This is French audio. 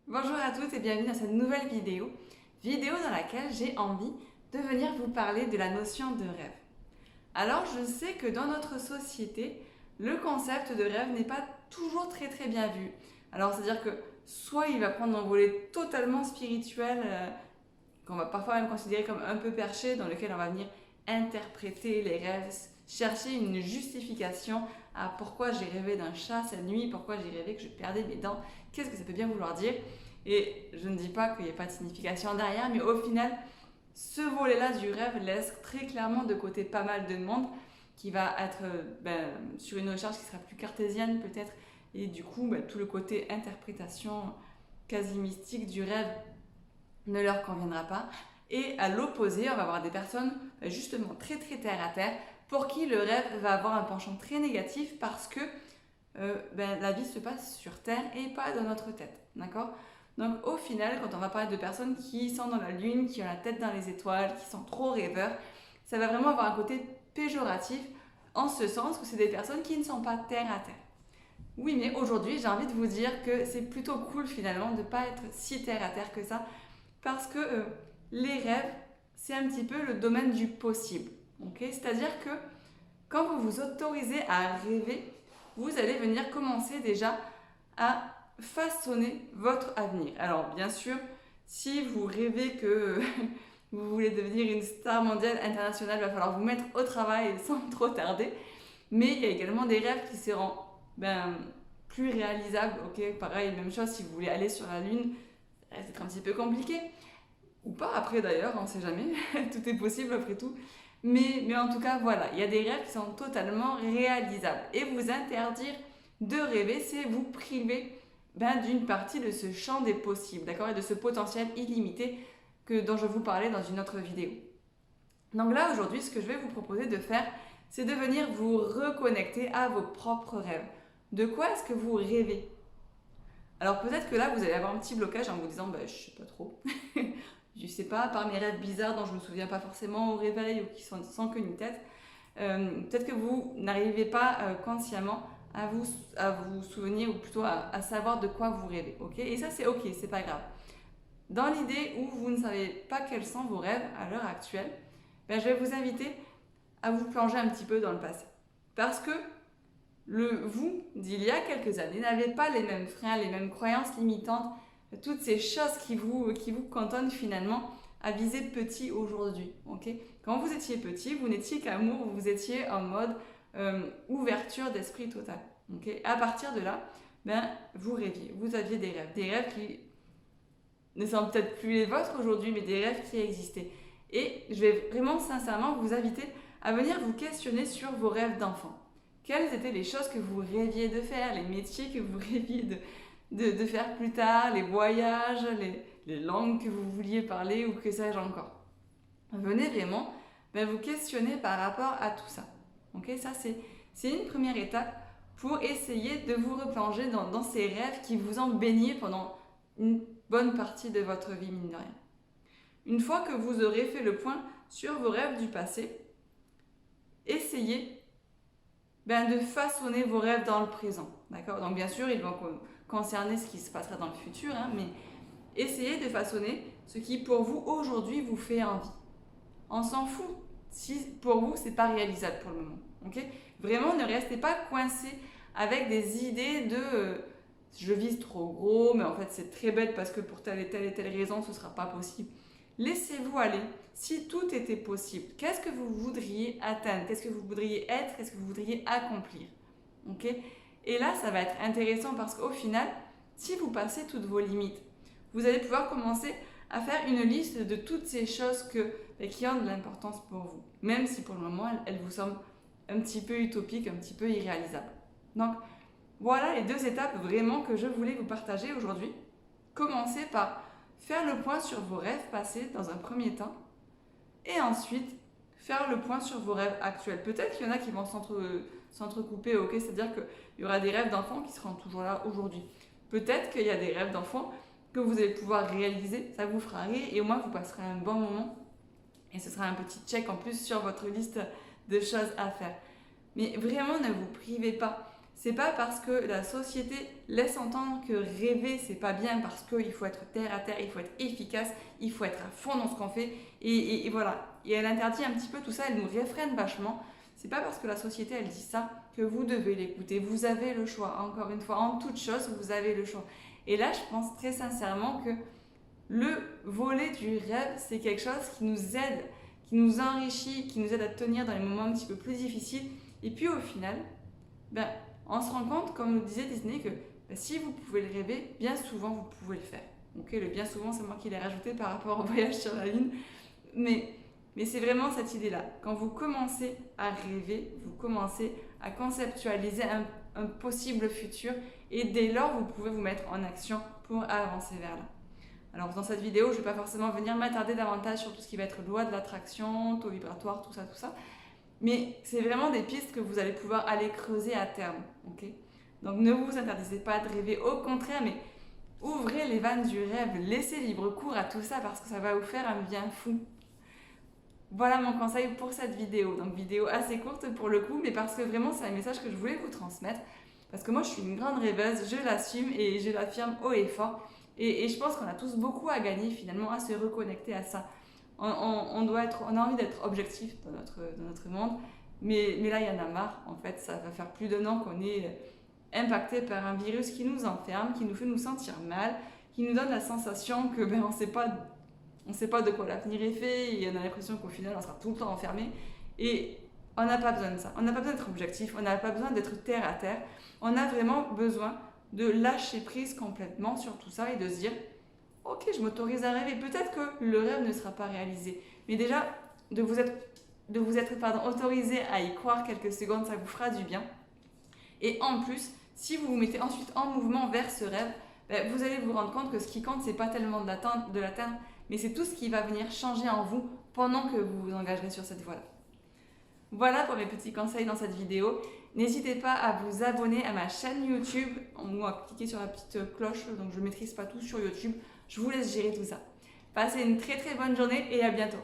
Bonjour à toutes et bienvenue dans cette nouvelle vidéo dans laquelle j'ai envie de venir vous parler de la notion de rêve. Alors je sais que dans notre société, le concept de rêve n'est pas toujours très bien vu. Alors c'est-à-dire que soit il va prendre un volet totalement spirituel, qu'on va parfois même considérer comme un peu perché, dans lequel on va venir interpréter les rêves, chercher une justification à pourquoi j'ai rêvé d'un chat cette nuit, pourquoi j'ai rêvé que je perdais mes dents, qu'est-ce que ça peut bien vouloir dire. Et je ne dis pas qu'il n'y a pas de signification derrière, mais au final, ce volet-là du rêve laisse très clairement de côté pas mal de monde qui va être sur une recherche qui sera plus cartésienne peut-être, et du coup tout le côté interprétation quasi mystique du rêve ne leur conviendra pas. Et à l'opposé, on va avoir des personnes justement très terre à terre pour qui le rêve va avoir un penchant très négatif parce que la vie se passe sur terre et pas dans notre tête, d'accord? Donc au final, quand on va parler de personnes qui sont dans la lune, qui ont la tête dans les étoiles, qui sont trop rêveurs, ça va vraiment avoir un côté péjoratif en ce sens que c'est des personnes qui ne sont pas terre à terre. Oui, mais aujourd'hui, j'ai envie de vous dire que c'est plutôt cool finalement de ne pas être si terre à terre que ça parce que les rêves, c'est un petit peu le domaine du possible. Okay, c'est-à-dire que quand vous vous autorisez à rêver, vous allez venir commencer déjà à façonner votre avenir. Alors bien sûr, si vous rêvez que vous voulez devenir une star mondiale internationale, il va falloir vous mettre au travail sans trop tarder. Mais il y a également des rêves qui seront plus réalisables. Ok, pareil, même chose si vous voulez aller sur la Lune, ça va être un petit peu compliqué. Ou pas après d'ailleurs, on ne sait jamais. Tout est possible après tout. Mais en tout cas, voilà, il y a des rêves qui sont totalement réalisables. Et vous interdire de rêver, c'est vous priver d'une partie de ce champ des possibles, d'accord, et de ce potentiel illimité dont je vous parlais dans une autre vidéo. Donc là, aujourd'hui, ce que je vais vous proposer de faire, c'est de venir vous reconnecter à vos propres rêves. De quoi est-ce que vous rêvez? Alors peut-être que là, vous allez avoir un petit blocage en vous disant, je sais pas trop. Je sais pas, par mes rêves bizarres dont je me souviens pas forcément au réveil ou qui sont sans queue ni tête. Peut-être que vous n'arrivez pas consciemment à vous souvenir ou plutôt à savoir de quoi vous rêvez. Okay, et ça, c'est ok, c'est pas grave. Dans l'idée où vous ne savez pas quels sont vos rêves à l'heure actuelle, je vais vous inviter à vous plonger un petit peu dans le passé. Parce que le vous d'il y a quelques années n'avait pas les mêmes freins, les mêmes croyances limitantes, toutes ces choses qui vous cantonnent finalement à viser petit aujourd'hui. Okay, quand vous étiez petit, vous n'étiez qu'amour, vous étiez en mode ouverture d'esprit totale. Okay, à partir de là, vous rêviez, vous aviez des rêves qui ne sont peut-être plus les vôtres aujourd'hui, mais des rêves qui existaient. Et je vais vraiment sincèrement vous inviter à venir vous questionner sur vos rêves d'enfant. Quelles étaient les choses que vous rêviez de faire, les métiers que vous rêviez de faire plus tard, les voyages, les langues que vous vouliez parler ou que sais-je encore. Venez vraiment vous questionner par rapport à tout ça. Okay, ça, c'est une première étape pour essayer de vous replonger dans ces rêves qui vous ont baigné pendant une bonne partie de votre vie, mine de rien. Une fois que vous aurez fait le point sur vos rêves du passé, essayez de façonner vos rêves dans le présent. D'accord? Donc bien sûr, ils vont concerner ce qui se passera dans le futur, mais essayez de façonner ce qui pour vous aujourd'hui vous fait envie. On s'en fout si pour vous c'est pas réalisable pour le moment. Okay? Vraiment, ne restez pas coincé avec des idées de je vise trop gros, mais en fait c'est très bête parce que pour telle et telle raison ce sera pas possible. Laissez-vous aller. Si tout était possible, qu'est-ce que vous voudriez atteindre? Qu'est-ce que vous voudriez être? Qu'est-ce que vous voudriez accomplir? Okay? Et là, ça va être intéressant parce qu'au final, si vous passez toutes vos limites, vous allez pouvoir commencer à faire une liste de toutes ces choses qui ont de l'importance pour vous, même si pour le moment, elles vous semblent un petit peu utopiques, un petit peu irréalisables. Donc, voilà les deux étapes vraiment que je voulais vous partager aujourd'hui. Commencez par faire le point sur vos rêves passés dans un premier temps et ensuite faire le point sur vos rêves actuels. Peut-être qu'il y en a qui vont s'entrecouper, ok, c'est-à-dire qu'il y aura des rêves d'enfants qui seront toujours là aujourd'hui. Peut-être qu'il y a des rêves d'enfants que vous allez pouvoir réaliser, ça vous fera rire et au moins vous passerez un bon moment et ce sera un petit check en plus sur votre liste de choses à faire. Mais vraiment, ne vous privez pas C'est pas parce que la société laisse entendre que rêver c'est pas bien parce qu'il faut être terre à terre, il faut être efficace, il faut être à fond dans ce qu'on fait et voilà. Et elle interdit un petit peu tout ça, elle nous réfrène vachement. C'est pas parce que la société elle dit ça que vous devez l'écouter. Vous avez le choix. Encore une fois, en toute chose, vous avez le choix. Et là, je pense très sincèrement que le volet du rêve, c'est quelque chose qui nous aide, qui nous enrichit, qui nous aide à tenir dans les moments un petit peu plus difficiles. Et puis au final, on se rend compte, comme nous disait Disney, que si vous pouvez le rêver, bien souvent vous pouvez le faire. Ok, le bien souvent, c'est moi qui l'ai rajouté par rapport au voyage sur la Lune. Mais c'est vraiment cette idée-là. Quand vous commencez à rêver, vous commencez à conceptualiser un possible futur et dès lors, vous pouvez vous mettre en action pour avancer vers là. Alors dans cette vidéo, je ne vais pas forcément venir m'attarder davantage sur tout ce qui va être loi de l'attraction, taux vibratoire, tout ça. Mais c'est vraiment des pistes que vous allez pouvoir aller creuser à terme. Okay, donc ne vous interdisez pas de rêver, au contraire, mais ouvrez les vannes du rêve, laissez libre cours à tout ça parce que ça va vous faire un bien fou. Voilà mon conseil pour cette vidéo. Donc vidéo assez courte pour le coup, mais parce que vraiment c'est un message que je voulais vous transmettre. Parce que moi je suis une grande rêveuse, je l'assume et je l'affirme haut et fort. Et je pense qu'on a tous beaucoup à gagner finalement à se reconnecter à ça. On a envie d'être objectif dans notre monde, mais là il y en a marre. En fait, ça va faire plus d'1 an qu'on est impacté par un virus qui nous enferme, qui nous fait nous sentir mal, qui nous donne la sensation que on ne sait pas de quoi l'avenir est fait et on a l'impression qu'au final on sera tout le temps enfermé. Et on n'a pas besoin de ça. On n'a pas besoin d'être objectif, on n'a pas besoin d'être terre à terre. On a vraiment besoin de lâcher prise complètement sur tout ça et de se dire ok, je m'autorise à rêver. Peut-être que le rêve ne sera pas réalisé, mais déjà de vous être autorisé à y croire quelques secondes, ça vous fera du bien. Et en plus, si vous vous mettez ensuite en mouvement vers ce rêve, vous allez vous rendre compte que ce qui compte, c'est pas tellement de l'atteindre, mais c'est tout ce qui va venir changer en vous pendant que vous vous engagerez sur cette voie-là. Voilà pour mes petits conseils dans cette vidéo. N'hésitez pas à vous abonner à ma chaîne YouTube ou à cliquer sur la petite cloche, donc je ne maîtrise pas tout sur YouTube. Je vous laisse gérer tout ça. Passez une très très bonne journée et à bientôt.